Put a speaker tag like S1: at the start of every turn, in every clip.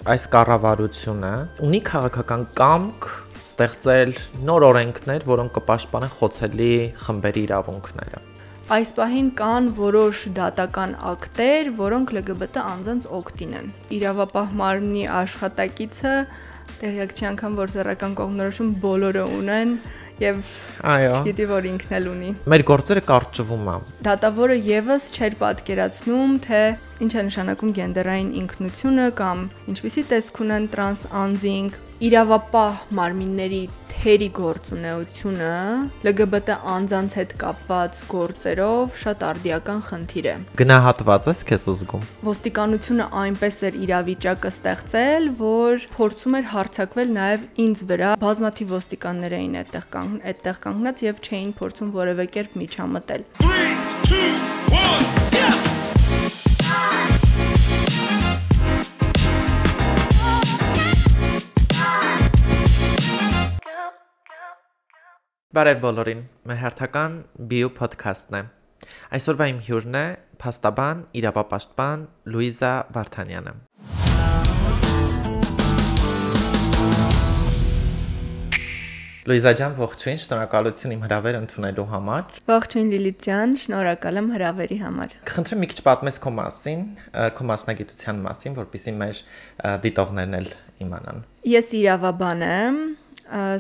S1: Այս կառավարությունը ունի քաղաքական կամք ստեղծել նոր օրենքներ, որոնք կպաշտպանեն խոցելի խմբերի իրավունքները։
S2: Այս պահին կան որոշ դատական ակտեր, որոնք LGBT անձանց օգտին են։ Իրավապահ մարմնի աշխատակիցը տեղյակ չի անգամ, որ սեռական կողմնորոշում բոլորը ունեն եւ չգիտի, որ ինքն էլ ունի։
S1: Մեր գործերը կարճվում է։
S2: Դատավորը եւս չէր պատկերացնում, թե ինչ է նշանակում գենդերային ինքնությունը կամ ինչպիսի տեսք ունեն տրանս անձինք, իրավապահ մարմինների թերի գործունեությունը LGBT անձանց հետ կապված գործերով շատ արդիական խնդիր է։
S1: Գնահատված ես քեզ զգում։
S2: Ոստիկանությունը այնպես էր իրավիճակը ստեղծել, որ փորձում էր հարձակվել նաև ինձ վրա։ Բազմաթիվ ոստիկաններ էին այդտեղ կանգնած եւ չէին փորձում որևէ կերպ միջամտել։
S3: 3, 2, 1
S1: Բարև բոլորին, մեր հերթական BU podcast-ն է։ Այսօրվա իմ հյուրն է փաստաբան, իրավապաշտպան Լուիզա Վարդանյանը։ Լուիզա ջան, ողջույն, շնորհակալություն իմ հրավերը ընդունելու համար։
S2: Ողջույն Լիլիթ ջան, շնորհակալ եմ հրավերի համար։
S1: Կխնդրեմ մի քիչ պատմես քո մասին, քո մասնագիտության մասին, որպեսզի մեր դիտողներն էլ իմանան։
S2: Ես իրավաբան եմ,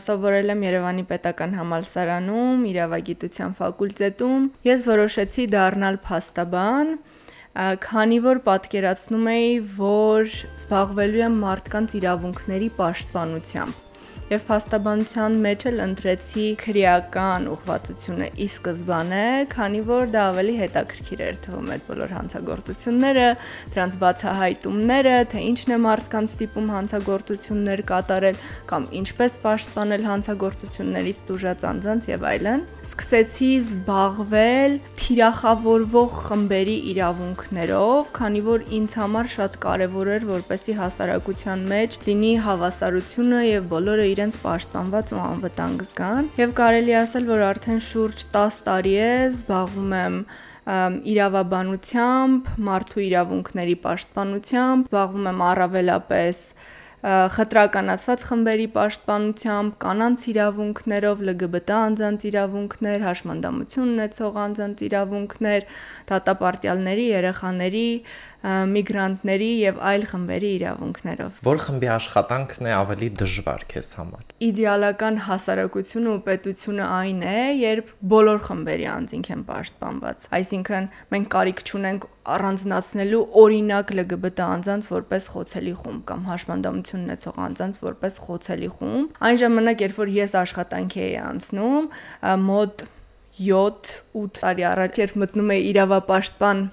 S2: սովորել եմ Երևանի պետական համալսարանում, իրավագիտության ֆակուլտետում։ Ես որոշեցի դառնալ փաստաբան, քանի որ պատկերացնում էի, որ զբաղվելու եմ մարդկանց իրավունքների պաշտպանությամբ։ Եվ փաստաբանության մեջ էլ ընտրեցի քրեական ուղղվածությունը ի սկզբանե, քանի որ դա ավելի հետաքրքիր էր թվում այդ բոլոր հանցագործությունները, դրանց բացահայտումները, թե ինչն է մարդկանց ստիպում հանցագործություններ կատարել կամ ինչպես պաշտպանել հանցագործություններից տուժած անձանց եւ այլն։ Սկսեցի զբաղվել թիրախավորվող խմբերի իրավունքներով, քանի որ ինձ համար շատ կարեւոր էր, որպեսզի հասարակության մեջ լինի հավասարությունը եւ բոլորը իրենց պաշտպանված ու անվտանգ զգան եւ կարելի ասել, որ արդեն շուրջ 10 տարի է զբաղվում եմ իրավաբանությամբ, մարդու իրավունքների պաշտպանությամբ, զբաղվում եմ առավելապես խտրականացված խմբերի պաշտպանությամբ, կանանց իրավունքներով, LGBT անձանց իրավունքներ, հաշմանդամություն ունեցող անձանց իրավունքներ, դատապարտյալների, երեխաների, միգրանտների եւ այլ խմբերի իրավունքներով։
S1: Որ խմբի աշխատանքն է ավելի դժվար քեզ համար։
S2: Իդեալական հասարակությունը ու պետությունը այն է, երբ բոլոր խմբերի անձինք են պաշտպանված։ Այսինքն մենք կարիք չունենք առանձնացնելու օրինակ LGBT անձանց որպես խոցելի խումբ կամ հաշմանդամություն ունեցող անձանց որպես խոցելի խումբ։ Այն ժամանակ, երբ որ ես աշխատանքի էի անցնում, մոտ 7-8 տարի առաջ երբ մտնում էի իրավապաշտպան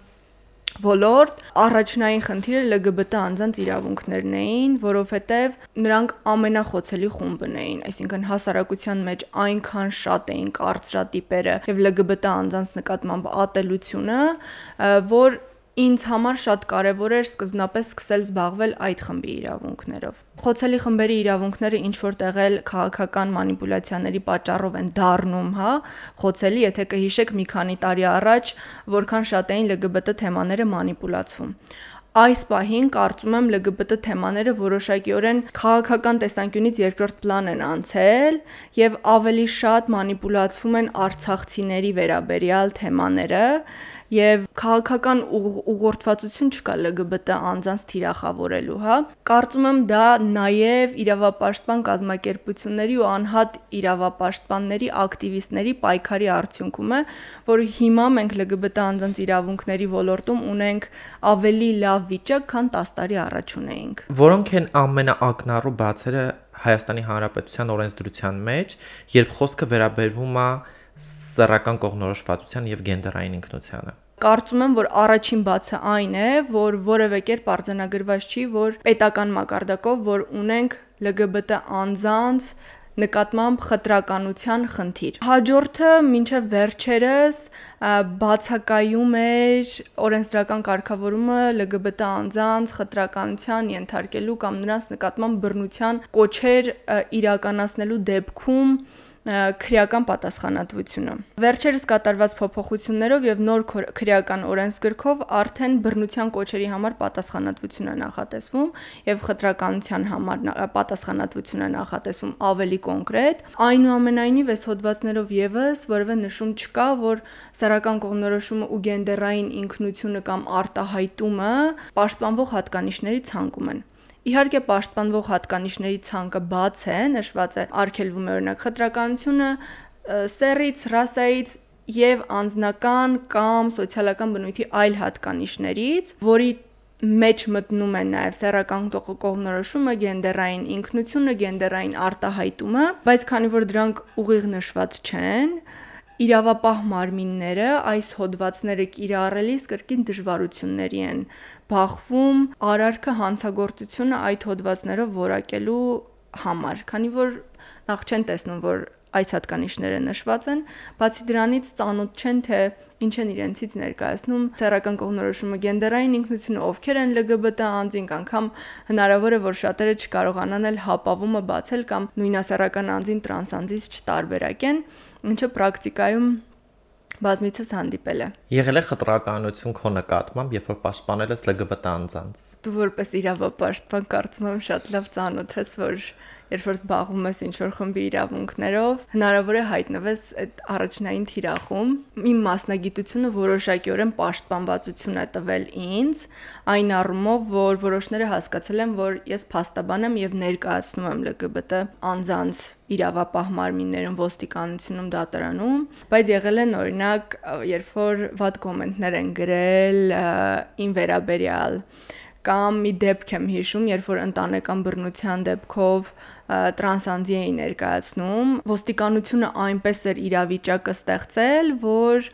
S2: ոլորտ, առաջնային խնդիրը LGBT անձանց իրավունքներն էին, որովհետև նրանք ամենախոցելի խումբն էին, այսինքն հասարակության մեջ այնքան շատ էին կարծրատիպերը եւ LGBT անձանց նկատմամբ ատելությունը, որ ինձ համար շատ կարևոր էր սկզբնապես սկսել զբաղվել այդ խմբի իրավունքներով։ Խոցելի խմբերի իրավունքները ինչ որ տեղել քաղաքական մանիպուլյացիաների պատճառով են դառնում, խոցելի, եթե կհիշեք մի քանի տարի առաջ, որքան շատ էին LGBT թեմաները մանիպուլացվում։ Այս պահին կարծում եմ LGBT թեմաները որոշակիորեն քաղաքական տեսանկյունից երկրորդ պլան են անցել եւ ավելի շատ մանիպուլացվում են արցախցիների վերաբերյալ թեմաները եւ քաղաքական ուղղորդվածություն չկա LGBT անձանց թիրախավորելու, Կարծում եմ դա նաեւ իրավապաշտպան կազմակերպությունների ու անհատ իրավապաշտպանների, ակտիվիստների պայքարի արդյունքում է, որ հիմա մենք LGBT անձանց իրավունքների ոլորտում ունենք ավելի լավ վիճակ, քան 10 տարի առաջ ունեինք։
S1: Որոնք են ամենաակնառու բացերը Հայաստանի Հանրապետության օրենսդրության մեջ, երբ խոսքը վերաբերվում է սեռական կողմնորոշվածության եւ գենդերային ինքնությանը։
S2: Կարծում եմ, որ առաջին բացը այն է, որ որևէ կերպ արձանագրված չի, որ պետական մակարդակով, որ ունենք LGBT անձանց նկատմամբ խտրականության խնդիր։ Հաջորդը մինչև վերջերս բացակայում էր օրենսդրական կարգավորումը LGBT անձանց խտրականության ենթարկելու կամ նրանց նկատմամբ բռնության կոչեր իրականացնելու դեպքում քրեական պատասխանատվությունը։ Վերջերս կատարված փոփոխություններով եւ նոր քրեական օրենսգրքով արդեն բռնության կոչերի համար պատասխանատվություն է նախատեսվում եւ խտրականության համար պատասխանատվություն է նախատեսվում ավելի կոնկրետ։ Այնուամենայնիվ այս հոդվածներով եւս որևէ նշում չկա, որ սեռական կողմնորոշումը ու գենդերային ինքնությունը կամ արտահայտումը պաշտպանվող հատկանիշների ցանկում են։ Իհարկե պաշտպանվող հատկանիշների ցանկը բաց է, նշված է արգելվում է օրինակ խտրականությունը սեռից, ռասայից եւ անձնական կամ սոցիալական բնույթի այլ հատկանիշներից, որի մեջ մտնում է նաև սեռական կողմնորոշումը, գենդերային ինքնությունը, գենդերային արտահայտումը, բայց քանի որ դրանք ուղիղ նշված չեն, իրավապահ մարմինները այս հոդվածները կիրառելիս կրկին դժվարությունների են բախվում արարքը հանցագործությունը այդ հոդվածներով որակելու համար, քանի որ նախ չեն տեսնում, որ այս հատկանիշները նշված են, բացի դրանից ծանոթ չեն, թե ինչ են իրենցից ներկայացնում սեռական կողմնորոշումը, գենդերային ինքնությունը, ովքեր են LGBT անձինք, անգամ հնարավոր է, որ շատերը չկարողանան էլ հապավումը բացել կամ նույնասեռական անձին տրանս անձից չտարբերակեն, ինչը պրակտիկայում բազմիցս հանդիպել է։
S1: Եղել է խտրականություն քո նկատմամբ, երբ որ պաշտպանել ես LGBT անձանց։
S2: Դու որպես իրավապաշտպան կարծում եմ շատ լավ ծանոթ ես, որ երբ որ զբաղվում ես ինչ-որ խմբի իրավունքներով, հնարավոր է հայտնվես այդ առաջնային թիրախում։ Իմ մասնագիտությունը որոշակիորեն պաշտպանվածություն է տվել ինձ, այն առումով, որ որոշները հասկացել եմ, որ ես փաստաբան եմ եւ ներկայացնում եմ LGBT անձանց իրավապահ մարմիններում, ոստիկանությունում, դատարանում, բայց եղել են օրինակ, երբ որ վատ կոմենտներ են գրել ին վերաբերյալ կամ մի դեպք եմ հիշում, երբ որ ընտանեկան բռնության դեպքով տրանսանձի էին ներկայացնում, ոստիկանությունը այնպես էր իրավիճակը ստեղծել, որ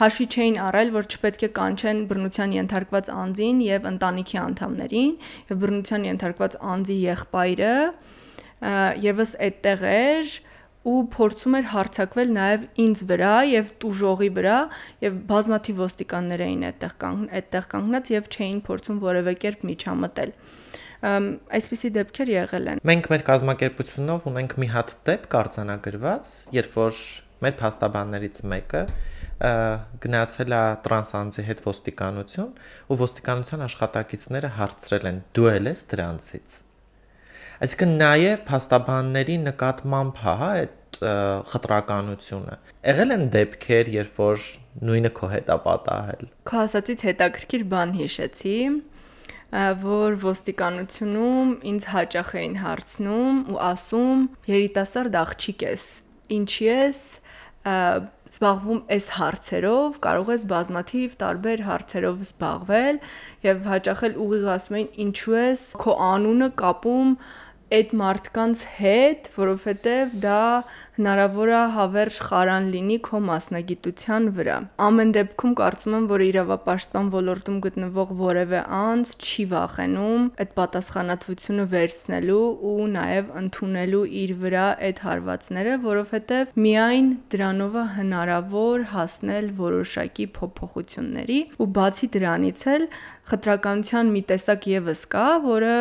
S2: հաշվի չէին առել, որ չպետք է կանչեն բռնության ենթարկված անձին եւ ընտանիքի անդամներին, եւ բռնության ենթարկված անձի եղբայրը եւս այդտեղ էր ու փորձում էր հարձակվել նաև ինձ վրա եւ տուժողի վրա եւ բազմաթիվ ոստիկաններ էին այդտեղ կանգնած եւ չէին փորձում որևէ կերպ միջամտել։ Այսպիսի դեպքեր եղել են։
S1: Մենք մեր կազմակերպությունով ունենք մի հատ դեպք արձանագրված, երբ որ մեր փաստաբաններից մեկը գնացել է տրանսանձի հետ ոստիկանություն ու ոստիկանության աշխատակիցները հարցրել են՝ դու ես դրանցից։ Այսինքն նաև փաստաբանների նկատմամբ այդ խտրականությունը։ Եղել են դեպքեր, երբ որ նույնը քո հետ է պատահել։
S2: Քո ասածից հետաքրքիր բան հիշեցի, որ ոստիկանությունում ինձ հաճախ էին հարցնում ու ասում՝ երիտասարդ աղջիկ ես, ինչի ես զբաղվում այս հարցերով, կարող ես բազմաթիվ տարբեր հարցերով զբաղվել եւ հաճախ էլ ուղիղ ասում էին ինչու ես քո անունը կապում այդ մարդկանց հետ, որովհետև դա հնարավոր է հավերժ խարան լինի քո մասնագիտության վրա։ Ամեն դեպքում կարծում եմ, որ իրավապաշտպան ոլորտում գտնվող որևէ անձ չի վախենում այդ պատասխանատվությունը վերցնելու ու նաև ընդունելու իր վրա այդ հարվածները, որովհետև միայն դրանով է հնարավոր հասնել որոշակի փոփոխությունների ու բացի դրանից էլ խտրականության մի տեսակ եւս կա, որը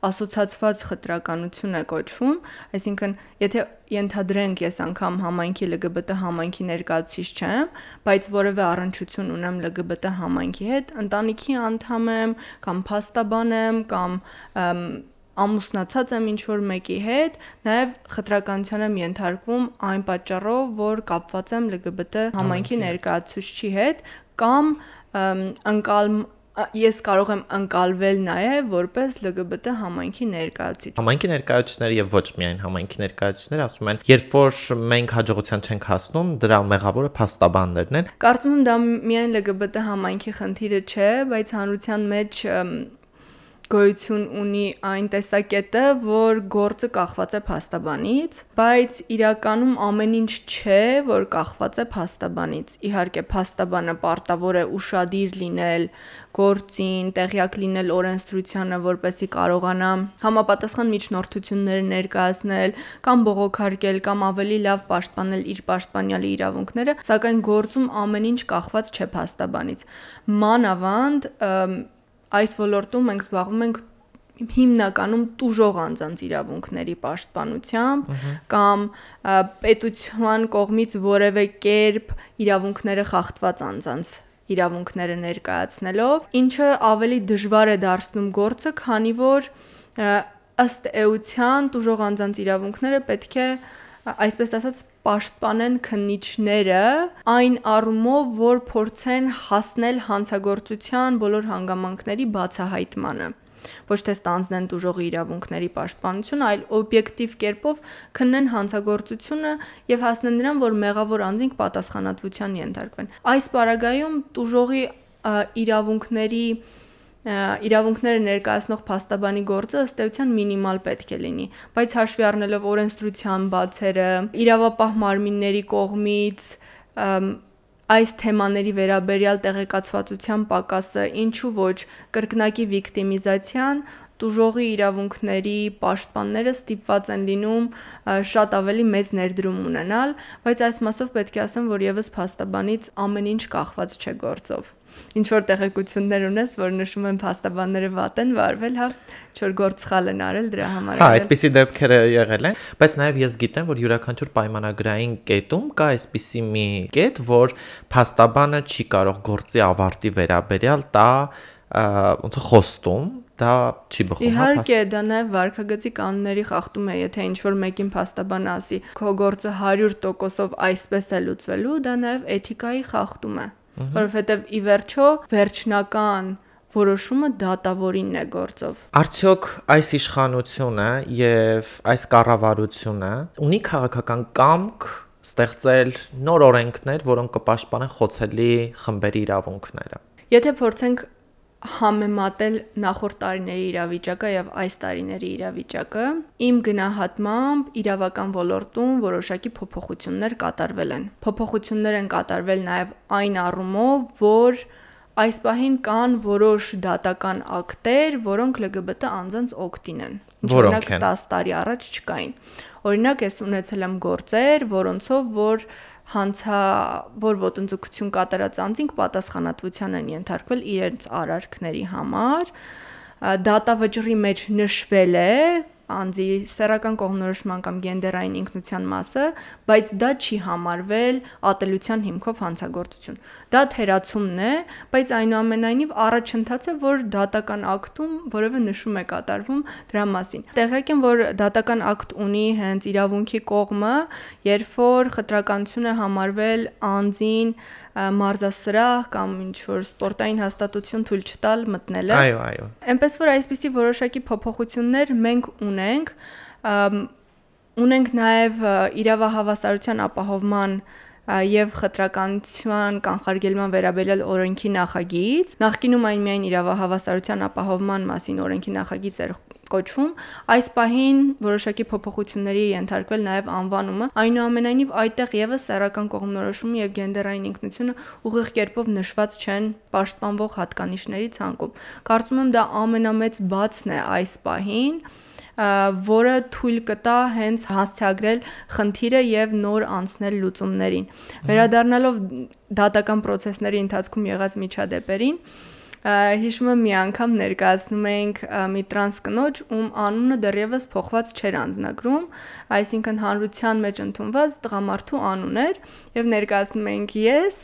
S2: ասոցիացված խտրականություն է կոչվում, այսինքն եթե ենթադրենք ես անգամ համայնքի LGBT համայնքի ներկայացուցիչ չեմ, բայց որևէ առնչություն ունեմ LGBT համայնքի հետ, ընտանիքի անդամ եմ կամ փաստաբան եմ կամ ամուսնացած եմ ինչ-որ մեկի հետ, նաև խտրականության եմ ենթարկվում այն պատճառով, որ կապված եմ LGBT համայնքի ներկայացուցչի հետ կամ ես կարող եմ ընկալվել նաև որպես LGBT համայնքի ներկայացուցիչ։
S1: Համայնքի ներկայացուցիչները եւ ոչ միայն համայնքի ներկայացուցիչները ասում են, երբ որ մենք հաջողության չենք հասնում, դրա մեղավորը փաստաբաններն են։
S2: Կարծում եմ դա միայն LGBT համայնքի խնդիրը չէ, բայց հանրության մեջ գոյություն ունի այն տեսակետը, որ գործը կախված է փաստաբանից, բայց իրականում ամեն ինչ չէ, որ կախված է փաստաբանից։ Իհարկե փաստաբանը պարտավոր է ուշադիր լինել գործին, տեղյակ լինել օրենսդրությանը, որպեսզի կարողանա համապատասխան միջնորդություններ ներկայացնել կամ բողոքարկել կամ ավելի լավ պաշտպանել իր պաշտպանյալի իրավունքները, սակայն գործում ամեն ինչ կախված չէ փաստաբանից։ Մանավանդ այս ոլորտում մենք զբաղվում ենք հիմնականում տուժող անձանց իրավունքների պաշտպանությամբ կամ պետության կողմից որևէ կերպ իրավունքները խախտված անձանց իրավունքները ներկայացնելով, ինչը ավելի դժվար է դարձնում գործը, քանի որ ըստ էության տուժող անձանց իրավունքները պետք է, այսպես ասած, պաշտպանեն քննիչները այն առումով, որ փորձեն հասնել հանցագործության բոլոր հանգամանքների բացահայտմանը։ Ոչ թե ստանձնեն տուժողի իրավունքների պաշտպանությունը, այլ օբյեկտիվ կերպով քննեն հանցագործությունը եւ հասնեն նրան, որ մեղավոր անձինք պատասխանատվության ենթարկվեն։ Այս պարագայում տուժողի իրավունքները ներկայացնող փաստաբանի գործը ըստ էության մինիմալ պետք է լինի, բայց հաշվի առնելով օրենսդրության բացերը, իրավապահ մարմինների կողմից այս թեմաների վերաբերյալ տեղեկացվածության պակասը, ինչու ոչ կրկնակի վիկտիմիզացիան, տուժողի իրավունքների պաշտպանները ստիպված են լինում շատ ավելի մեծ ներդրում ունենալ, բայց այս մասով պետք է ասեմ, որ եւս փաստաբանից ամեն ինչ կախված չէ գործով։ Ինչ որ տեղեկություններ ունես, որ նշում են փաստաբանները վատ են վարվել, հա, չոր գործ սխալ են արել, դրա համար
S1: Հա, այդպիսի դեպքերը եղել են, բայց նաև ես գիտեմ, որ յուրաքանչյուր պայմանագրային կետում կա այսպիսի մի կետ, որ փաստաբանը չի կարող գործի ավարտի վերաբերյալ տա ոնց խոստում, դա չի բխում։
S2: Իհարկե, դա նաև վարքագծի կանոնների խախտում է, եթե ինչ-որ մեկին փաստաբանը ասի, քո գործը 100%-ով այսպես է լուծվելու, դա նաև էթիկայի խախտում է, որովհետև ի վերջո վերջնական որոշումը դատավորինն է գործով։
S1: Արդյոք այս իշխանությունը եւ այս կառավարությունը ունի քաղաքական կամք ստեղծել նոր օրենքներ, որոնք կպաշտպանեն խոցելի խմբերի իրավունքները։
S2: Եթե փորձենք համեմատել նախորդ տարիների իրավիճակը եւ այս տարիների իրավիճակը, իմ գնահատմամբ իրավական ոլորտում որոշակի փոփոխություններ կատարվել են։ Փոփոխություններ են կատարվել նաեւ այն առումով, որ այս պահին կան որոշ դատական ակտեր, որոնք LGBT անձանց օգտին են։
S1: Որոնք են
S2: 10 տարի առաջ չկային։ Օրինակ, ես ունեցել եմ գործեր, որոնցով որ ոտնձգություն կատարած անձինք պատասխանատվության են ենթարկվել իրենց արարքների համար, դատավճռի մեջ նշվել է անձի սեռական կողմնորոշման կամ գենդերային ինքնության մասը, բայց դա չի համարվել ատելության հիմքով հանցագործություն։ Դա թերացումն է, բայց այնուամենայնիվ առաջընթաց է, որ դատական ակտում որևէ նշում է կատարվում դրա մասին։ Տեղյակ եմ, որ դատական ակտ ունի հենց իրավունքի կողմը, երբ որ խտրականություն է համարվել անձին մարզասրահ կամ ինչ-որ սպորտային հաստատություն թույլ չտալ մտնելը։
S1: Այո։
S2: Էնպես որ այսպիսի որոշակի փոփոխություններ մենք ունենք նաև իրավահավասարության ապահովման եւ խտրականության կանխարգելման վերաբերյալ օրենքի նախագիծ, նախկինում այն միայն իրավահավասարության ապահովման մասին օրենքի նախագիծ էր կոչվում, այս պահին որոշակի փոփոխությունների ենթարկվել նաև անվանումը, այնուամենայնիվ այդտեղ եւս սեռական կողմնորոշումը եւ գենդերային ինքնությունը ուղիղ կերպով նշված չեն պաշտպանվող հատկանիշների ցանկում։ Կարծում եմ դա ամենամեծ բացն է այս պահին, որը թույլ կտա հենց հասցեագրել խնդիրը եւ նոր անցնել լուծումներին։ Վերադառնալով դատական process-ների ընթացքում եղած միջադեպերին, հիշում եմ մի անգամ ներկայացնում էինք մի տրանս կնոջ, ում անունը դեռևս փոխված չէր անձնագրում, այսինքն հանրության մեջ ընդունված տղամարդու անուն էր եւ ներկայացնում էինք ես,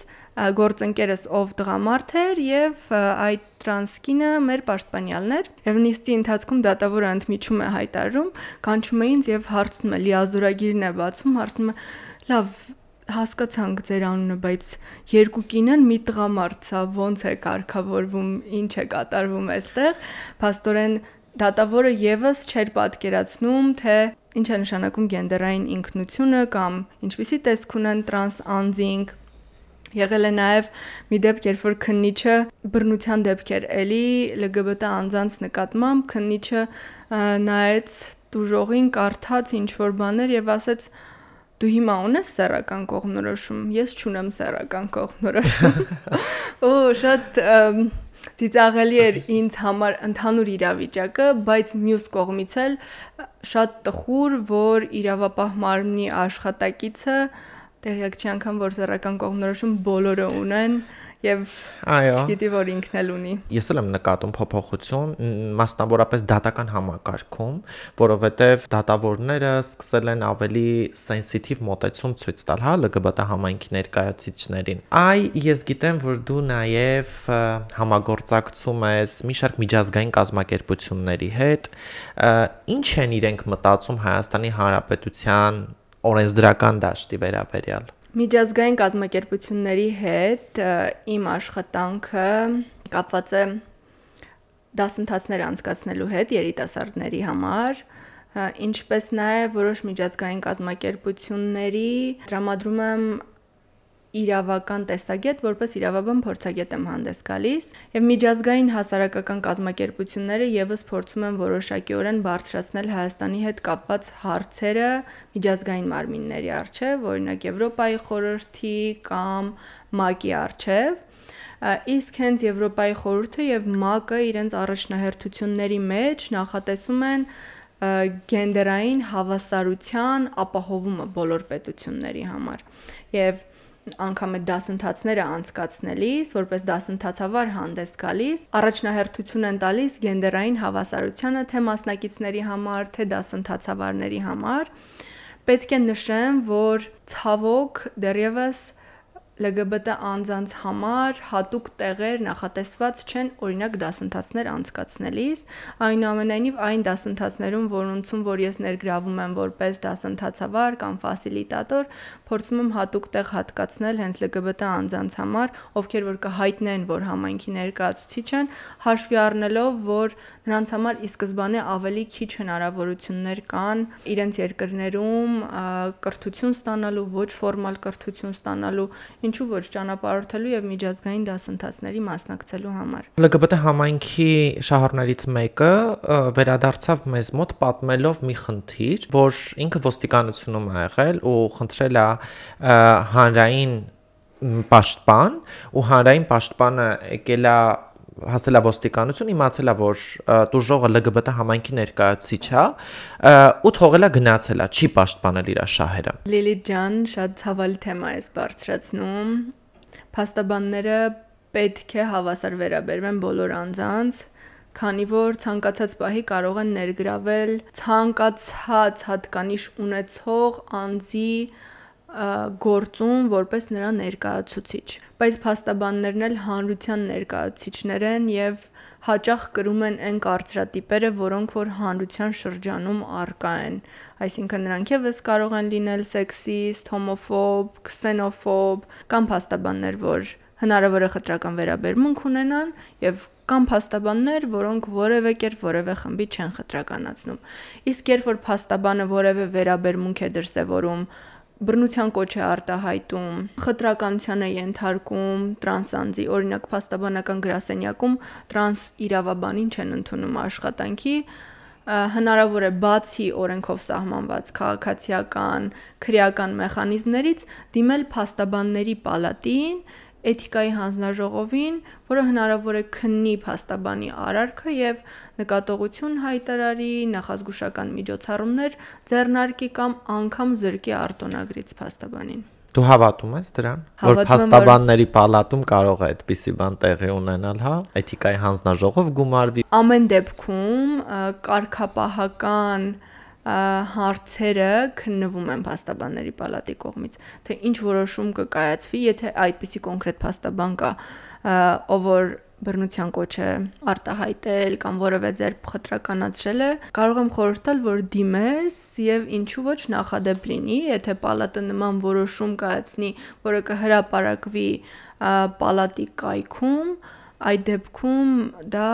S2: գործընկերս ով տղամարդ էր եւ այդ տրանսկինը մեր պաշտպանյալն էր եւ նիստի ընթացքում դատավորը ընդմիջում է հայտարարում, կանչում է ինձ եւ հարցնում է, լիազորագիրն է բացում, հարցնում է, լավ, հասկացանք ձեր անունը, բայց երկու կին են, մի տղամարդ, սա ոնց է կարգավորվում, ինչ է կատարվում այստեղ։ Փաստորեն դատավորը եւս չէր պատկերացնում, թե ինչ է նշանակում գենդերային ինքնությունը կամ ինչպիսի տեսք ունեն տրանս անձինք։ Եղել է նաև մի դեպք, երբ որ քննիչը բռնության դեպք էր էլի LGBT անձանց նկատմամբ, քննիչը նայեց տուժողին, կարդաց ինչ-որ բաներ եւ ասեց դու հիմա ունես սեռական կողմնորոշում, ես չունեմ սեռական կողմնորոշում։ Ու շատ ծիծաղելի էր ինձ համար ընդհանուր իրավիճակը, բայց մյուս կողմից էլ շատ տխուր, որ իրավապահ մարմնի աշխատակիցը տեղյակ չի անգամ, որ սեռական կողմնորոշում բոլորը ունեն եւ
S1: Այո։
S2: չգիտի որ ինքն էլ ունի։
S1: Ես էլ եմ նկատում փոփոխություն, մասնավորապես դատական համակարգում, որովհետև դատավորները սկսել են ավելի սենսիտիվ մոտեցում ցույց տալ, հա, LGBT համայնքի ներկայացուցիչներին։ Ես գիտեմ, որ դու նաև համագործակցում ես մի շարք միջազգային կազմակերպությունների հետ։ Ինչ են իրենք մտածում Հայաստանի Հանրապետության օրենսդրական դաշտի վերաբերյալ։
S2: Միջազգային կազմակերպությունների հետ իմ աշխատանքը կապված է դասընթացներ անցկացնելու հետ երիտասարդների համար, ինչպես նաև որոշ միջազգային կազմակերպությունների տրամադրում եմ իրավական տեսակետ, որպես իրավաբան փորձագետ եմ հանդես գալիս, եւ միջազգային հասարակական կազմակերպությունները եւս փորձում են որոշակիորեն բարձրացնել Հայաստանի հետ կապված հարցերը միջազգային մարմինների առջև, օրինակ Եվրոպայի խորհրդի կամ ՄԱԿ-ի առջև, իսկ հենց Եվրոպայի խորհուրդը եւ ՄԱԿ-ը իրենց առաջնահերթությունների մեջ նախատեսում են գենդերային հավասարության ապահովումը բոլոր պետությունների համար եւ անգամ այդ դասընթացները անցկացնելիս, որպես դասընթացավար հանդես գալիս, առաջնահերթություն են տալիս գենդերային հավասարությանը թե մասնակիցների համար, թե դասընթացավարների համար։ Պետք է նշեմ, որ ցավոք դեռևս LGBT անձանց համար հատուկ տեղեր նախատեսված չեն օրինակ դասընթացներ անցկացնելիս, այնուամենայնիվ այն դասընթացներում, որոնցում որ ես ներգրավում եմ որպես դասընթացավար կամ ֆասիլիտատոր, փորձում եմ հատուկ տեղ հատկացնել հենց LGBT անձանց համար, ովքեր որ կհայտնեն, որ համայնքի ներկայացուցիչ են, հաշվի առնելով, որ նրանց համար ի սկզբանե ավելի քիչ հնարավորություններ կան իրենց երկրներում կրթություն ստանալու, ոչ ֆորմալ կրթություն ստանալու, ինչու ոչ ճանապարհորդելու եւ միջազգային դասընթացների մասնակցելու համար։
S1: LGBT համայնքի շահառներից մեկը վերադարձավ մեզ մոտ պատմելով մի խնդիր, որ ինքը ոստիկանությունում է եղել ու խնդրել է հանրային պաշտպան ու հանրային պաշտպանը եկել է հասել է ոստիկանություն, իմացել է, որ տուժողը LGBT համայնքի ներկայացուցիչ է ու թողել է գնացել է, չի պաշտպանել իր շահերը։
S2: Լիլիթ ջան, շատ ցավալի թեմա է բարձրացնում։ Փաստաբանները պետք է հավասար վերաբերվեն բոլոր անձանց, քանի որ ցանկացած պահի կարող են ներգրավել ցանկացած հատկանիշ ունեցող անձի գործում որպես նրա ներկայացուցիչ, բայց փաստաբաններն էլ հանրության ներկայացուցիչներ են եւ հաճախ կրում են այն կարծրատիպերը, որոնք որ հանրության շրջանում առկա են, այսինքն նրանք եւս կարող են լինել սեքսիստ, հոմոֆոբ, քսենոֆոբ կամ փաստաբաններ, որ հնարավոր է խտրական վերաբերմունք ունենան եւ կամ փաստաբաններ, որոնք որևէ կերպ որևէ խմբի չեն խտրականացնում։ Իսկ երբ որ փաստաբանը որևէ վերաբերմունք է դրսևորում, բռնության կոչ է արտահայտում, խտրականության է ենթարկում տրանս անձի, օրինակ փաստաբանական գրասենյակում տրանս իրավաբանին չեն ընդունում աշխատանքի, հնարավոր է բացի օրենքով սահմանված քաղաքացիական, քրեական մեխանիզմներից դիմել փաստաբանների պալատին, էթիկայի հանձնաժողովին, որը հնարավոր է քննի փաստաբանի արարքը եւ նկատողություն հայտարարի, նախազգուշական միջոցառումներ ձեռնարկի կամ անգամ զրկի արտոնագրից փաստաբանին։
S1: Դու հավատում ես դրան, որ փաստաբանների պալատում կարող է այդպիսի բան տեղի ունենալ, հա, էթիկայի հանձնաժողով գումարվի։
S2: Ամեն դեպքում կարգապահական հարցերը քննվում են փաստաբանների պալատի կողմից, թե ինչ որոշում կկայացվի, եթե այդպիսի կոնկրետ փաստաբան կա, ով որ բռնության կոչ է արտահայտել կամ որևէ ձեռք խտրականացրել է, կարող եմ խորհուրդ տալ, որ դիմես եւ ինչու ոչ նախադեպ լինի, եթե պալատը նման որոշում կայացնի, որը կհրապարակվի պալատի կայքում, այդ դեպքում դա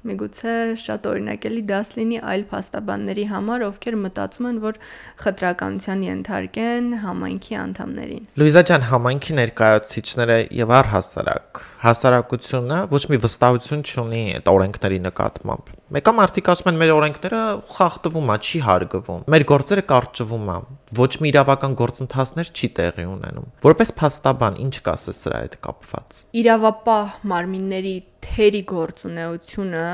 S2: միգուցե շատ օրինակելի դաս լինի այլ փաստաբանների համար, ովքեր մտածում են, որ խտրականության ենթարկեն համայնքի անդամներին։
S1: Լուիզա ջան, համայնքի ներկայացուցիչները եւ առհասարակ հասարակությունը ոչ մի վստահություն չունի այդ օրենքների նկատմամբ։ Մեկը մարդիկ ասում են մեր օրենքները խախտվում է, չի հարգվում։ Մեր գործերը կարճվում է, ոչ մի իրավական գործընթացներ չի տեղի ունենում։ Որպես փաստաբան, ինչ կասես սրա հետ կապված։
S2: Իրավապահ մարմինների թերի գործունեությունը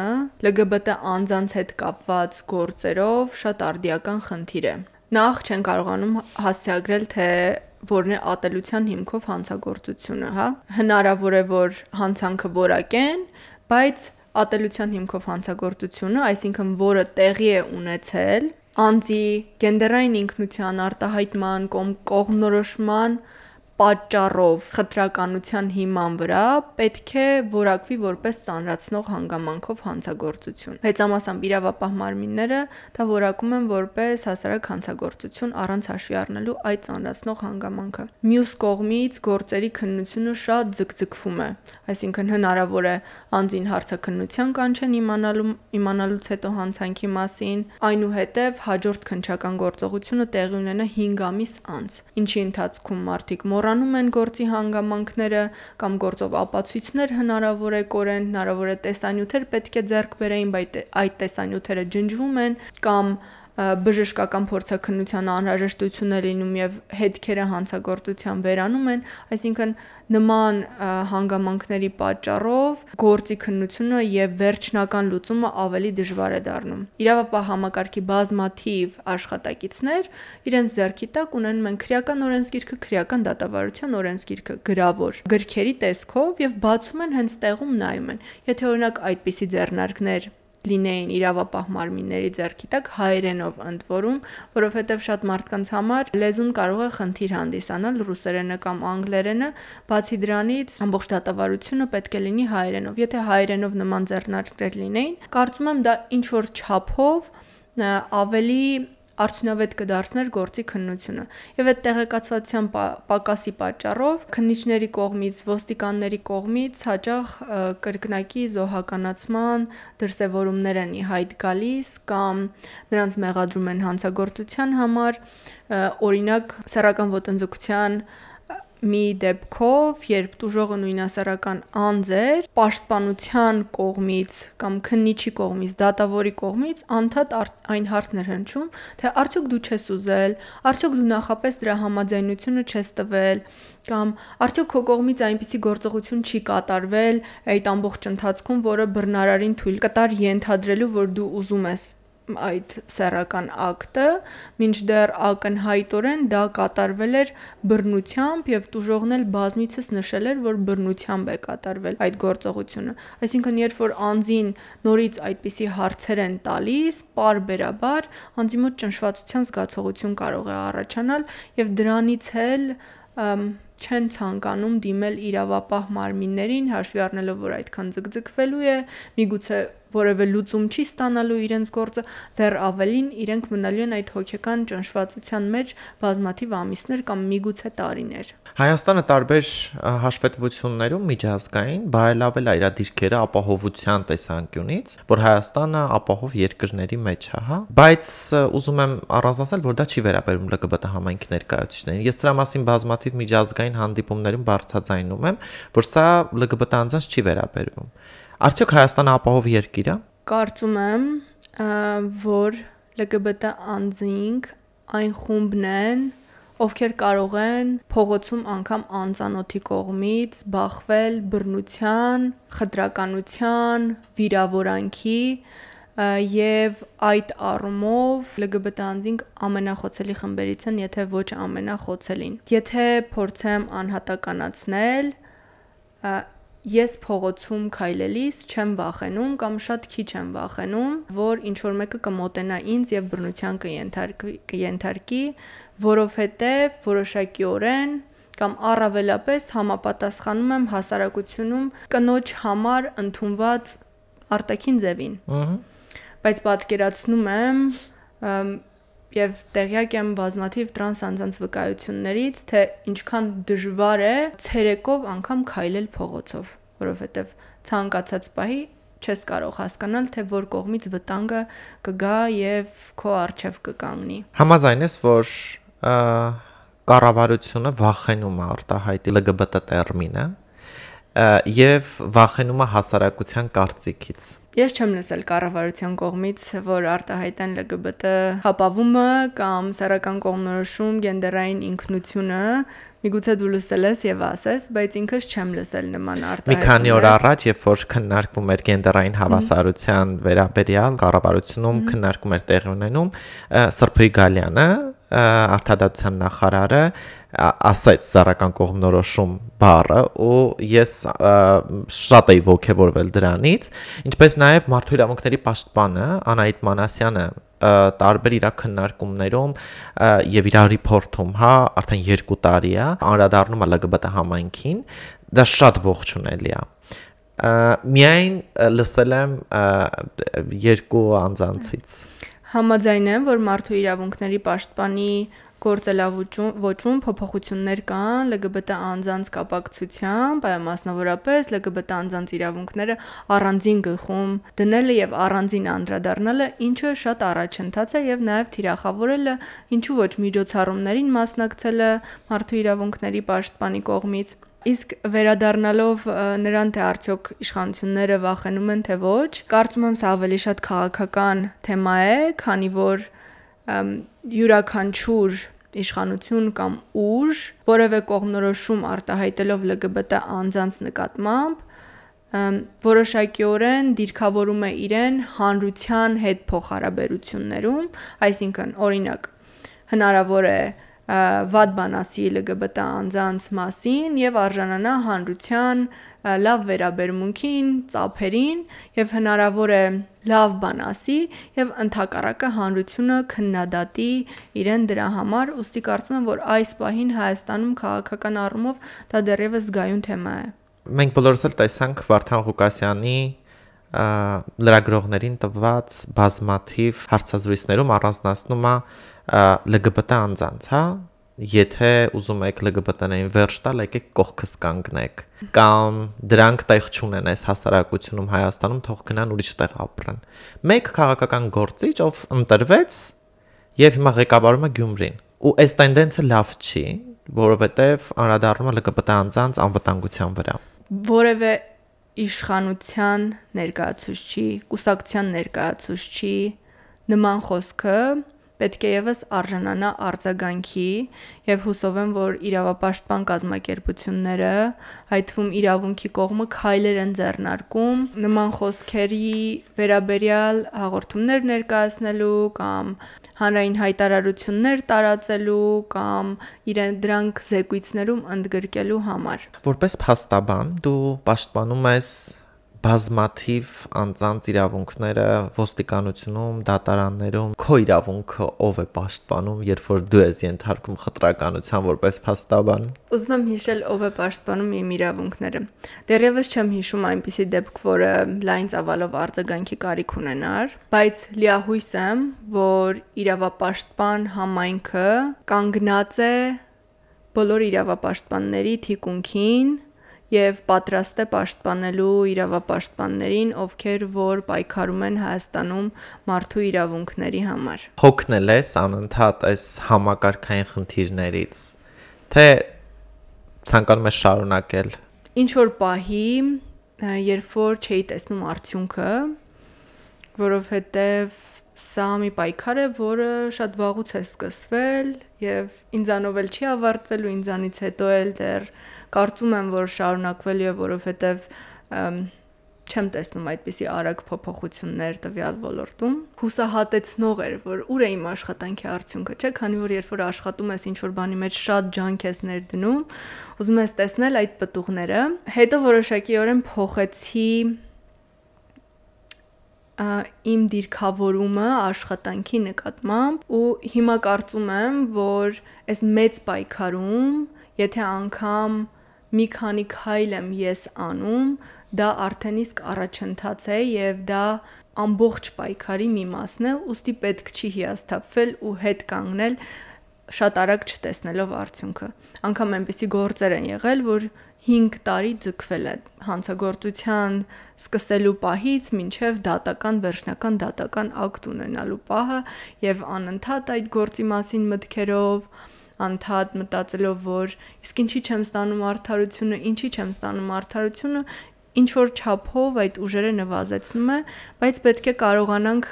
S2: LGBT անձանց հետ կապված գործերով շատ արդիական խնդիր է։ Նախ չեն կարողանում հասցեագրել, թե որն է ատելության հիմքով հանցագործությունը, հա։ Հնարավոր է, որ հանցանքը որակեն, բայց ատելության հիմքով հանցագործությունը, այսինքն որը տեղի է ունեցել անձի գենդերային ինքնության արտահայտման կամ կողմնորոշման պատճառով խտրականության հիման վրա պետք է որակվի որպես ծանրացնող հանգամանքով հանցագործություն։ Մեծամասամբ իրավապահ մարմինները դա որակում են որպես հասարակ հանցագործություն առանց հաշվի առնելու այդ ծանրացնող հանգամանքը։ Մյուս կողմից գործերի քննությունը շատ ձգձգվում է, այսինքն հնարավոր է անձին հարցաքննության կանչեն իմանալուց հետո հանցանքի մասին, այնուհետև հաջորդ քննչական գործողությունը տեղի ունենա 5 ամիս անց, ինչի ընթացքում մարդիկ մոռանում են գործի հանգամանքները կամ գործով ապացույցներ հնարավոր է կորեն, հնարավոր է տեսանյութեր պետք է ձեռք բերեին, բայց այդ տեսանյութերը ջնջվում են կամ բժշկական փորձաքննության անհրաժեշտություն է լինում եւ հետքերը հանցագործության վերանում են, այսինքն նման հանգամանքների պատճառով գործի քննությունը եւ վերջնական լուծումը ավելի դժվար է դառնում։ Իրավապահ համակարգի բազմաթիվ աշխատակիցներ իրենց ձեռքի տակ ունեն մենք քրեական օրենսգիրքը, քրեական դատավարության օրենսգիրքը, գրավոր գրքերի տեսքով եւ բացում են հենց տեղում նայում են։ Եթե օրինակ այդպիսի ձեռնարկներ լինեին իրավապահ մարմինների ձեռքի տակ հայերենով ընդ որում, որովհետև շատ մարդկանց համար լեզուն կարող է խնդիր հանդիսանալ ռուսերենը կամ անգլերենը, բացի դրանից ամբողջ դատավարությունը պետք է լինի հայերենով։ Եթե հայերենով նման ձեռնարկներ լինեին, կարծում եմ դա ինչ որ չափով ավելի արդյունավետ կդարձներ գործի քննությունը։ Եվ այդ տեղեկացվածության պակասի պատճառով քննիչների կողմից, ոստիկանների կողմից հաճախ կրկնակի զոհականացման դրսևորումներ են ի հայտ գալիս կամ նրանց մեղադրում են հանցագործության համար, օրինակ սեռական ոտնձգության մի դեպքով, երբ տուժողը նույնասեռական անձ էր, պաշտպանության կողմից կամ քննիչի կողմից, դատավորի կողմից անդադ այն հարցն էր հնչում, թե արդյոք դու չես ուզել, արդյոք դու նախապես դրա համաձայնությունը չես տվել, կամ արդյոք քո կողմից այնպիսի գործողություն չի կատարվել այդ ամբողջ ընթացքում, որը բռնարարին թույլ կտար ենթադրելու, որ դու ուզում ես այդ սեռական ակտը, մինչդեռ ակնհայտորեն դա կատարվել էր բռնությամբ եւ տուժողն էլ բազմիցս նշել էր, որ բռնությամբ է կատարվել այդ գործողությունը։ Այսինքն, երբ որ անձին նորից այդպիսի հարցեր են տալիս, պարբերաբար անձի մոտ ճնշվածության զգացողություն կարող է առաջանալ եւ դրանից էլ չեն ցանկանում դիմել իրավապահ մարմիններին, հաշվի առնելով, որ այդքան ձգձգվելու է, միգուցե որևէ լուծում չի ստանալու իրենց գործը, դեռ ավելին իրենք մնալու են այդ հոգեկան ճնշվածության մեջ բազմաթիվ ամիսներ կամ միգուցե տարիներ։
S1: Հայաստանը տարբեր հաշվետվություններում միջազգային բարելավել է իր դիրքերը ապահովության տեսանկյունից, որ Հայաստանը ապահով երկրների մեջ է, հա, բայց ուզում եմ առանձնացնել, որ դա չի վերաբերում ԼԳԲՏ համայնքի ներկայացուցիչներին։ Ես դրա մասին բազմաթիվ միջազգային հանդիպումներում բարձրաձայնում եմ, որ սա ԼԳԲՏ անձանց չի վերաբերվում։ Արդյոք Հայաստանը ապահով երկիր է։
S2: Կարծում եմ, որ ԼԳԲՏ անձինք այն խումբն են, ովքեր կարող են փողոցում անգամ անծանոթի կողմից բախվել բռնության, խտրականության, վիրավորանքի եւ այդ առումով ԼԳԲՏ անձինք ամենախոցելի խմբերից են, եթե ոչ ամենախոցելին։ Եթե փորձեմ անհատականացնել, ես փողոցում քայլելիս չեմ վախենում կամ շատ քիչ եմ վախենում, որ ինչ որ մեկը կմոտենա ինձ եւ բռնության կենթարկի, որովհետեւ որոշակիորեն կամ առավելապես համապատասխանում եմ հասարակությունում կնոջ համար ընդունված արտաքին ձևին։ Բայց պատկերացնում եմ եւ տեղյակ եմ բազմաթիվ տրանս անձանց վկայություններից, թե ինչքան դժվար է ցերեկով անգամ քայլել փողոցով, որովհետեւ ցանկացած պահի չես կարող հասկանալ, թե որ կողմից վտանգը կգա եւ քո առջև կկանգնի։
S1: Համաձայն ես, որ կառավարությունը վախենում է արտահայտի ԼԳԲՏ տերմինը եւ վախենում է հասարակության կարծիքից։
S2: Ես չեմ լսել կառավարության կողմից, որ արտահայտեն ԼԳԲՏ հապավումը կամ սեռական կողմնորոշում, գենդերային ինքնությունը, միգուցե դու լսել ես եւ ասես, բայց ինքս չեմ լսել նման արտահայտումներ։
S1: Մի քանի օր առաջ, երբ որ քննարկվում էր գենդերային հավասարության վերաբերյալ, կառավարությունում քննարկում էր տեղի ունենում, Սրփոյ Գալյանը Արդարադատության նախարարը ասաց զառական կողմնորոշում բառը ու ես շատ էի ողջևորվել դրանից, ինչպես նաև մարդու իրավունքների պաշտպանը Անահիտ Մանասյանը տարբեր իր քննարկումներում եւ իր ռիփորթում, արդեն 2 տարի է անդրադառնում է LGBT համայնքին, դա շատ ողջունելի է։ Միայն լսել եմ 2 անձանցից։
S2: Համաձայն եմ, որ մարդու իրավունքների պաշտպանի գործելավոճում փոփոխություններ կան LGBT անձանց կապակցությամբ, մասնավորապես LGBT անձանց իրավունքները առանձին գլխում դնելը եւ առանձին անդրադառնալը, ինչը շատ առաջընթաց է եւ նաեւ թիրախավորելը, ինչու ոչ միջոցառումներին մասնակցելը մարդու իրավունքների պաշտպանի կողմից։ Իսկ վերադառնալով նրան թե արդյոք իշխանությունները վախենում են թե ոչ, կարծում եմ սա ավելի շատ քաղաքական թեմա է, քանի որ յուրաքանչյուր իշխանություն կամ ուժ որևէ կողմնորոշում արտահայտելով LGBT անձանց նկատմամբ որոշակիորեն դիրքավորում է իրեն հանրության հետ փոխհարաբերություններում, այսինքն օրինակ հնարավոր է վատ բան ասի LGBT անձանց մասին եւ արժանանա հանրության լավ վերաբերմունքին, ծափերին եւ հնարավոր է լավ բան ասի եւ ընդհակառակը հանրությունը քննադատի իրեն դրա համար, ուստի կարծում եմ, որ այս պահին Հայաստանում քաղաքական առումով դա դեռևս զգայուն թեմա է։
S1: Մենք բոլորս էլ տեսանք Վարդան Ղուկասյանի լրագրողներին տված բազմաթիվ հարցազրույցներում առանձնացնում է LGBT անձանց, եթե ուզում եք LGBT-ներին վերջ տալ, եկեք կողքս կանգնեք, կամ դրանք տեղ չունեն այս հասարակությունում Հայաստանում, թող գնան ուրիշ տեղ ապրեն։ Մեկ քաղաքական գործիչ, ով ընտրվեց եւ հիմա ղեկավարում է Գյումրին։ Ու այս տենդենսը լավ չի, որովհետեւ անդրադառնում է LGBT անձանց անվտանգության վրա։
S2: Որևէ իշխանության ներկայացուցչի, կուսակցության ներկայացուցչի նման խոսքը պետք է եւս արժանանա արձագանքի եւ հուսով եմ, որ իրավապաշտպան կազմակերպությունները, այդ թվում իրավունքի կողմը քայլեր են ձեռնարկում նման խոսքերի վերաբերյալ հաղորդումներ ներկայացնելու կամ հանրային հայտարարություններ տարածելու կամ դրանք զեկույցներում ընդգրկելու համար։
S1: Որպես փաստաբան դու պաշտպանում ես բազմաթիվ անձանց իրավունքները ոստիկանությունում, դատարաններում, քո իրավունքը ով է պաշտպանում, երբ որ դու ես ենթարկում խտրականության որպես փաստաբան։
S2: Ուզում եմ հիշել ով է պաշտպանում իմ իրավունքները։ Դեռևս չեմ հիշում այնպիսի դեպք, որը լայն ծավալով արձագանքի կարիք ունենար, բայց լիահույս եմ, որ իրավապաշտպան համայնքը կանգնած է բոլոր իրավապաշտպանների թիկունքին եւ պատրաստ է պաշտպանելու իրավապաշտպաններին, ովքեր որ պայքարում են Հայաստանում մարդու իրավունքների համար։
S1: Հոգնել ես անընդհատ այս համակարգային խնդիրներից, թե ցանկանում ես շարունակել։
S2: Ինչ որ պահի, երբ որ չէի տեսնում արդյունքը, որովհետեւ սա մի պայքար է, որը շատ վաղուց է սկսվել եւ ինձանով էլ չի ավարտվել ու ինձանից հետո էլ դեռ կարծում եմ, որ շարունակվելու է, որովհետեւ չեմ տեսնում այդպիսի արագ փոփոխություններ տվյալ ոլորտում։ Հուսահատեցնող էր, որ ուր է իմ աշխատանքի արդյունքը, չէ՞, քանի որ երբ որ աշխատում ես ինչ-որ բանի մեջ շատ ջանք ես ներդնում, ուզում ես տեսնել այդ պտուղները։ Հետո որոշակիորեն փոխեցի իմ դիրքավորումը աշխատանքի նկատմամբ ու հիմա կարծում եմ, որ այս մեծ պայքարում, եթե անգամ մի քանի քայլ եմ ես անում, դա արդեն իսկ առաջընթաց է եւ դա ամբողջ պայքարի մի մասն է, ուստի պետք չի հիասթափվել ու հետ կանգնել շատ արագ չտեսնելով արդյունքը։ Անկամ այնպիսի գործեր են եղել, որ 5 տարի ձգվել է հանցագործության սկսելու պահից մինչև դատական վերջնական դատական ակտ ունենալու պահը եւ անընդհատ այդ գործի մասին մտքերով անդադ մտածելով, որ իսկ ինչի չեմ ստանում արդարությունը, ինչի չեմ ստանում արդարությունը, ինչ որ չափով այդ ուժերը նվազեցնում է, բայց պետք է կարողանանք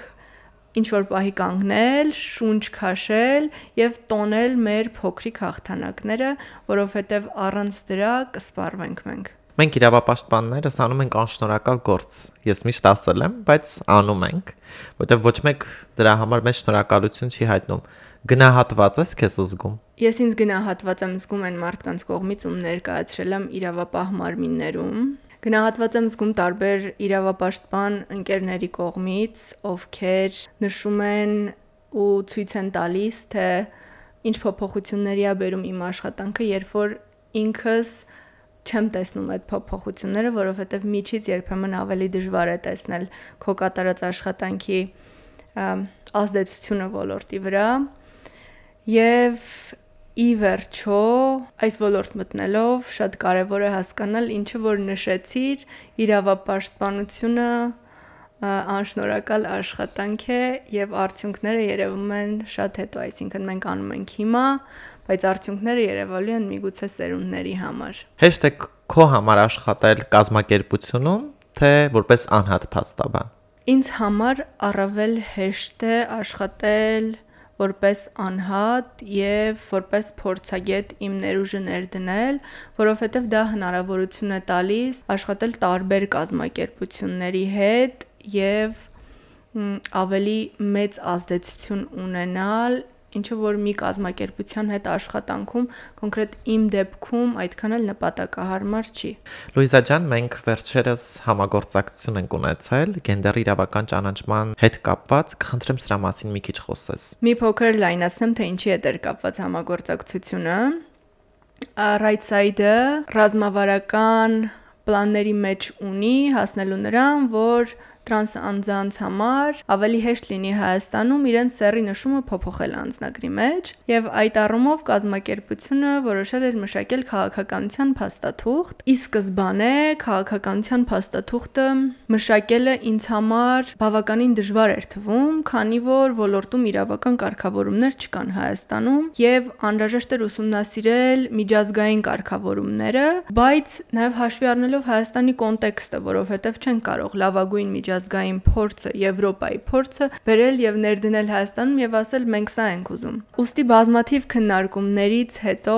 S2: ինչ որ պահի կանգնել, շունչ քաշել եւ տոնել մեր փոքրիկ հաղթանակները, որովհետեւ առանց դրա կսպառվենք մենք։
S1: Մենք իրավապաշտպաններս անում ենք անշնորհակալ գործ։ Ես միշտ ասել եմ, բայց անում ենք, որովհետեւ ոչ մեկ դրա համար մեծ շնորհակալություն չի հայտնում։ Գնահատված ես քեզ զգում։
S2: Ես ինձ գնահատված եմ զգում այն մարդկանց կողմից, ում ներկայացրել եմ իրավապահ մարմիններում։ Գնահատված եմ զգում տարբեր իրավապաշտպան ընկերների կողմից, ովքեր նշում են ու ցույց են տալիս, թե ինչ փոփոխությունների է բերում իմ աշխատանքը, երբ որ ինքս չեմ տեսնում այդ փոփոխությունները, որովհետև միջից երբեմն ավելի դժվար է տեսնել քո կատարած աշխատանքի ազդեցությունը ոլորտի վրա։ Եվ ի վերջո, այս ոլորտ մտնելով շատ կարևոր է հասկանալ, ինչը որ նշեցիր, իրավապաշտպանությունը անշնորհակալ աշխատանք է եւ արդյունքները երևում են շատ հետո, այսինքն մենք անում ենք հիմա, բայց արդյունքները երևալու են միգուցե սերունդների համար։
S1: Հեշտ է քո համար աշխատել կազմակերպությունում, թե որպես անհատ փաստաբան։
S2: Ինձ համար առավել հեշտ է աշխատել որպես անհատ եւ որպես փորձագետ իմ ներուժը ներդնել, որովհետեւ դա հնարավորություն է տալիս աշխատել տարբեր կազմակերպությունների հետ եւ ավելի մեծ ազդեցություն ունենալ, ինչը որ մի կազմակերպության հետ աշխատանքում կոնկրետ իմ դեպքում այդքան էլ նպատակահարմար չի։
S1: Լուիզա ջան, մենք վերջերս համագործակցություն ենք ունեցել գենդերի իրավական ճանաչման հետ կապված, կխնդրեմ սրա մասին մի քիչ խոսես։
S2: Մի փոքր լայնացնեմ, թե ինչի հետ էր կապված համագործակցությունը։ Rightside-ը ռազմավարական պլանների մեջ ունի հասնելու նրան, որ տրանս անձանց համար ավելի հեշտ լինի Հայաստանում իրենց սեռի նշումը փոփոխել անձնագրի մեջ, եւ այդ առումով կազմակերպությունը որոշել էր մշակել քաղաքականության փաստաթուղթ։ Ի սկզբանե քաղաքականության փաստաթուղթը մշակելը ինձ համար բավականին դժվար էր թվում, քանի որ ոլորտում իրավական կարգավորումներ չկան Հայաստանում եւ անհրաժեշտ էր ուսումնասիրել միջազգային կարգավորումները, բայց նաեւ հաշվի առնելով Հայաստանի կոնտեքստը, որովհետեւ չեն կարող լավագույն միջազգային փորձը, Եվրոպայի փորձը բերել եւ ներդնել Հայաստանում եւ ասել մենք սա ենք ուզում։ Ուստի բազմաթիվ քննարկումներից հետո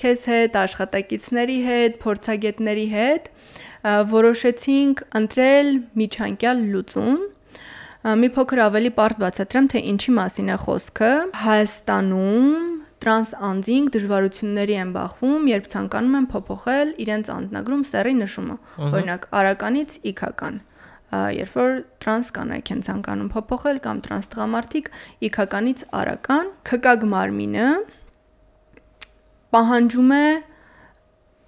S2: քեզ հետ, աշխատակիցների հետ, փորձագետների հետ որոշեցինք ընտրել միջանկյալ լուծում։ Մի փոքր ավելի պարզ բացատրեմ, թե ինչի մասին է խոսքը։ Հայաստանում տրանս անձինք դժվարությունների են բախվում, երբ ցանկանում են փոփոխել իրենց անձնագրում սեռի նշումը, օրինակ արականից իքական։ Երբ որ տրանս կանայք են ցանկանում փոփոխել կամ տրանս տղամարդիկ իքականից արական, ՔԿ մարմինը պահանջում է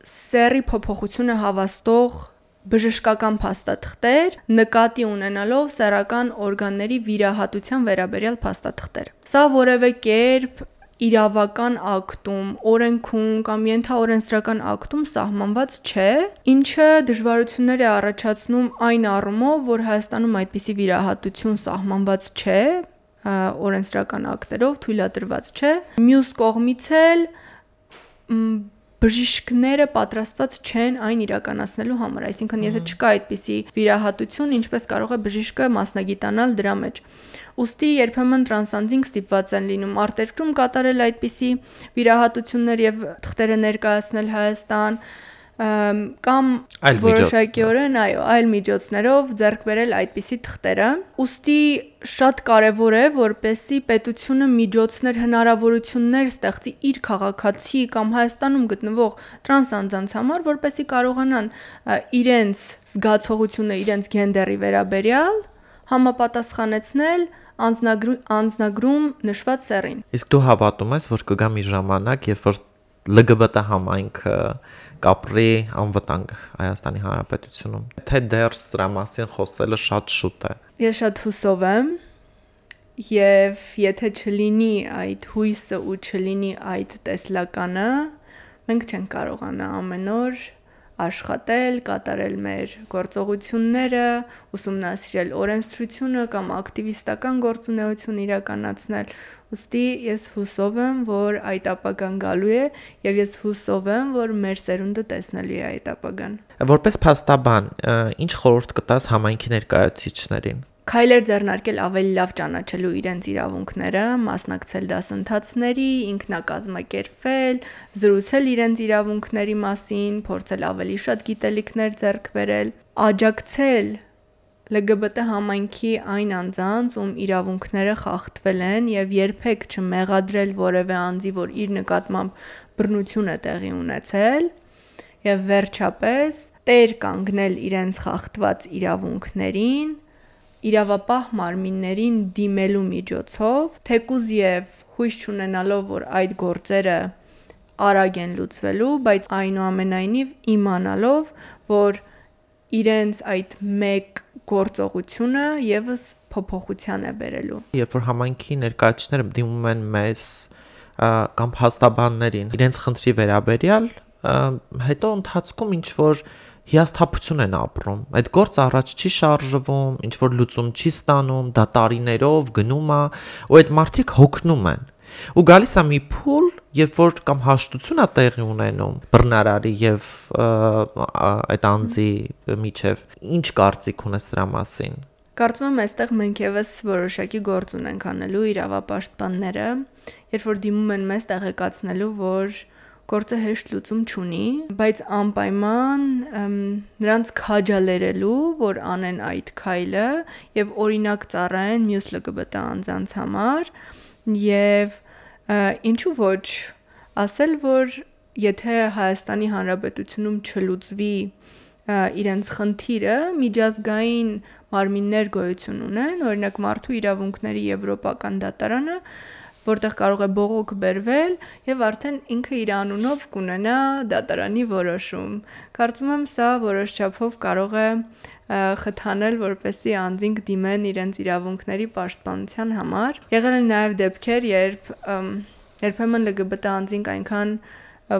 S2: սեռի փոփոխությունը հավաստող բժշկական փաստաթղթեր, նկատի ունենալով սեռական օրգանների վիրահատության վերաբերյալ փաստաթղթեր։ Սա որևէ կերպ իրավական ակտում, օրենքում կամ ենթաօրենսդրական ակտում սահմանված չէ, ինչը դժվարություններ է առաջացնում այն առումով, որ Հայաստանում այդպիսի վիրահատություն սահմանված չէ, օրենսդրական ակտերով թույլատրված չէ։ Մյուս կողմից էլ բժիշկները պատրաստված չեն այն իրականացնելու համար, այսինքն եթե չկա այդպիսի վիրահատություն, ինչպես կարող է բժիշկը մասնագիտանալ դրա մեջ։ Ուստի երբեմն տրանսանձինք ստիպված են լինում արտերկրում կատարել այդպիսի վիրահատություններ եւ թղթերը ներկայացնել Հայաստան կամ որոշակիորեն այլ միջոցներով ձեռք բերել այդպիսի թղթերը։ Ուստի շատ կարևոր է, որպեսզի պետությունը միջոցներ, հնարավորություններ ստեղծի իր քաղաքացի կամ Հայաստանում գտնվող տրանս անձանց համար, որպեսզի կարողանան իրենց զգացողությունը, իրենց գենդերի վերաբերյալ համապատասխանեցնել անձնագրում նշված սեռին։
S1: Իսկ դու հավատում ես, որ կգա մի ժամանակ, երբ որ LGBT համայնքը կապրի անվտանգ Հայաստանի Հանրապետությունում, թե դեռ սրա մասին խոսելը շատ շուտ է։
S2: Ես շատ հուսով եմ, եւ եթե չլինի այդ հույսը ու չլինի այդ տեսլականը, մենք չենք կարողանա ամեն օր աշխատել, կատարել մեր գործողությունները, ուսումնասիրել օրենսդրությունը կամ ակտիվիստական գործունեություն իրականացնել։ Ուստի ես հուսով եմ, որ այդ ապագան գալու է եւ ես հուսով եմ, որ մեր սերունդը տեսնելու է այդ ապագան։
S1: Որպես փաստաբան, ինչ խորհուրդ կտաս համայնքի ներկայացուցիչներին։
S2: Քայլեր ձեռնարկել ավելի լավ ճանաչելու իրենց իրավունքները, մասնակցել դասընթացների, ինքնակազմակերպվել, զրուցել իրենց իրավունքների մասին, փորձել ավելի շատ գիտելիքներ ձեռք բերել, աջակցել LGBT համայնքի այն անձանց, ում իրավունքները խախտվել են եւ երբեք չմեղադրել որևէ անձի, որ իր նկատմամբ բռնություն է տեղի ունեցել, եւ վերջապես տեր կանգնել իրենց խախտված իրավունքներին, իրավապահ մարմիններին դիմելու միջոցով, թեկուզ եւ հույս չունենալով, որ այդ գործերը արագ են լուծվելու, բայց այնուամենայնիվ իմանալով, որ իրենց այդ մեկ գործողությունը եւս փոփոխության է բերելու։
S1: Երբ որ համայնքի ներկայացուցիչները դիմում են մեզ կամ փաստաբաններին իրենց խնդրի վերաբերյալ, հետո ընթացքում ինչ որ հիասթափություն են ապրում։ Այդ գործը առաջ չի շարժվում, ինչ որ լուծում չի ստանում, դա տարիներով գնում է, ու այդ մարդիկ հոգնում են։ Ու գալիս է մի փուլ, երբ որ կամ հաշտություն է տեղի ունենում բռնարարի եւ այդ անձի միջև, ինչ կարծիք ունես դրա մասին։
S2: Կարծում եմ, այստեղ մենք եւս որոշակի գործ ունենք անելու իրավապաշտպանները, երբ որ դիմում են մեզ տեղեկացնելու, որ գործը հեշտ լուծում չունի, բայց անպայման նրանց քաջալերելու, որ անեն այդ քայլը եւ օրինակ ծառայեն մյուս LGBT անձանց համար եւ ինչու ոչ ասել, որ եթե Հայաստանի Հանրապետությունում չլուծվի իրենց խնդիրը, միջազգային մարմիններ գոյություն ունեն, օրինակ մարդու իրավունքների եվրոպական դատարանը, որտեղ կարող է բողոք բերվել եւ արդեն ինքը իր անունով կունենա դատարանի որոշում։ Կարծում եմ, սա որոշ չափով կարող է խթանել, որպեսզի անձինք դիմեն իրենց իրավունքների պաշտպանության համար։ Եղել են նաեւ դեպքեր, երբ երբեմն LGBT անձինք այնքան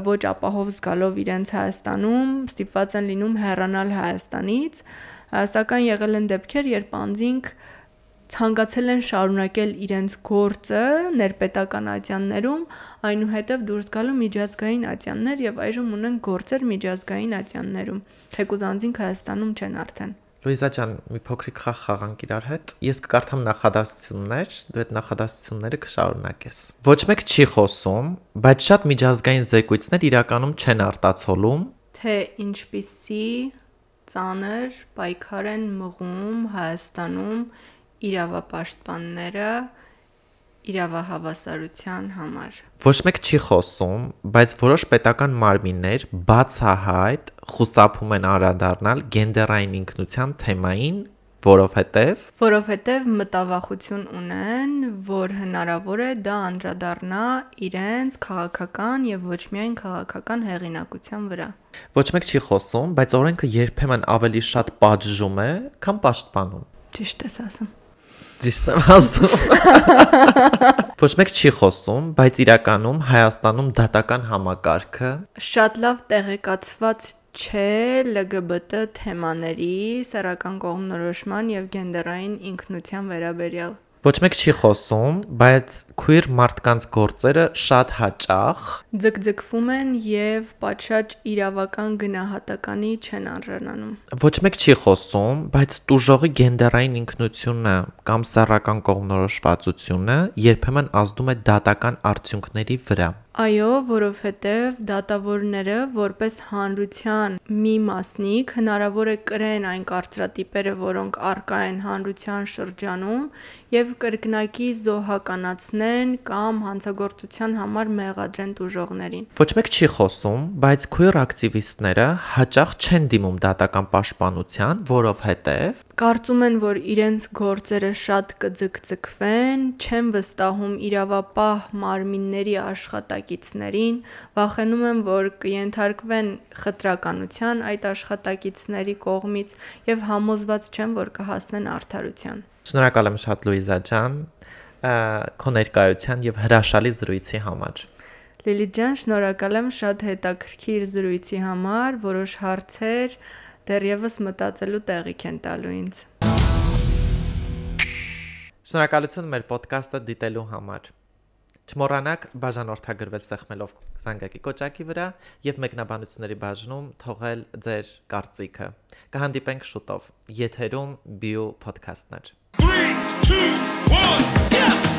S2: ոչ ապահով զգալով իրենց Հայաստանում ստիպված են լինում հեռանալ Հայաստանից, սակայն եղել են դեպքեր, երբ անձինք ցանկացել են շարունակել իրենց գործը ներպետական ատյաններում, այնուհետև դուրս գալու միջազգային ատյաններ եւ այժմ ունեն գործեր միջազգային ատյաններում։ Թեկուզ անձինք Հայաստանում չեն արդեն։
S1: Լուիզա ջան, մի փոքրիկ խաղ խաղանք իրար հետ։ Ես կկարդամ նախադասություններ, դու այդ նախադասությունները կշարունակես։ Ոչ մեկ չի խոսում, բայց շատ միջազգային զեկույցներ իրականում չեն արտացոլում,
S2: թե ինչպիսի ծանր պայքար են մղում Հայաստանում իրավապաշտպանները իրավահավասարության համար։
S1: Ոչ մեկ չի խոսում, բայց որոշ պետական մարմիններ բացահայտ խուսափում են անդրադառնալ գենդերային ինքնության թեմային, որովհետև
S2: մտավախություն ունեն, որ հնարավոր է դա անդրադառնա իրենց քաղաքական եւ ոչ միայն քաղաքական հեղինակության վրա։
S1: Ոչ մեկ չի խոսում, բայց օրենքը երբեմն ավելի շատ պատժում է, քան պաշտպանում։
S2: Ճիշտ ես ասում։
S1: Ճիշտ եմ ասում։ Ոչ մեկ չի խոսում, բայց իրականում Հայաստանում դատական համակարգը
S2: շատ լավ տեղեկացված չէ LGBT թեմաների, սեռական կողմնորոշման եւ գենդերային ինքնության վերաբերյալ։
S1: Ոչ մեկ չի խոսում, բայց քույր մարդկանց գործերը շատ հաճախ
S2: ձգձգվում են եւ պատշաճ իրավական գնահատականի չեն արժանանում։
S1: Ոչ մեկ չի խոսում, բայց տուժողի գենդերային ինքնությունը կամ սեռական կողմնորոշվածությունը երբեմն ազդում է դատական արդյունքների վրա։
S2: Այո, որովհետև դատավորները որպես հանրության մի մասնիկ հնարավոր է կրեն այն կարծրատիպերը, որոնք առկա են հանրության շրջանում եւ կրկնակի զոհականացնեն կամ հանցագործության համար մեղադրեն տուժողներին։
S1: Ոչ մեկ չի խոսում, բայց քույր ակտիվիստները հաճախ չեն դիմում դատական պաշտպանության, որովհետև
S2: կարծում են, որ իրենց գործերը շատ կձգձգվեն, չեն վստահում իրավապահ մարմինների աշխատակիցներին, վախենում են, որ կենթարկվեն խտրականության այդ աշխատակիցների կողմից եւ համոզված չեն, որ կհասնեն արդարության։
S1: Շնորհակալ եմ շատ Լուիզա ջան, քո ներկայության եւ հրաշալի զրույցի համար։
S2: Լիլիթ ջան, շնորհակալ եմ շատ հետաքրքիր զրույցի համար, որոշ հարցեր դեռևս մտածելու տեղիք են տալու ինձ։
S1: Շնորհակալություն մեր ոդքասթը դիտելու համար։ Չմոռանաք բաժանորդագրվել սեղմելով զանգակի կոճակի վրա եւ մեկնաբանությունների բաժնում թողել ձեր կարծիքը։ Կհանդիպենք շուտով։ Եթերում Bio Podcast-ներ։
S3: 3, 2, 1, yeah!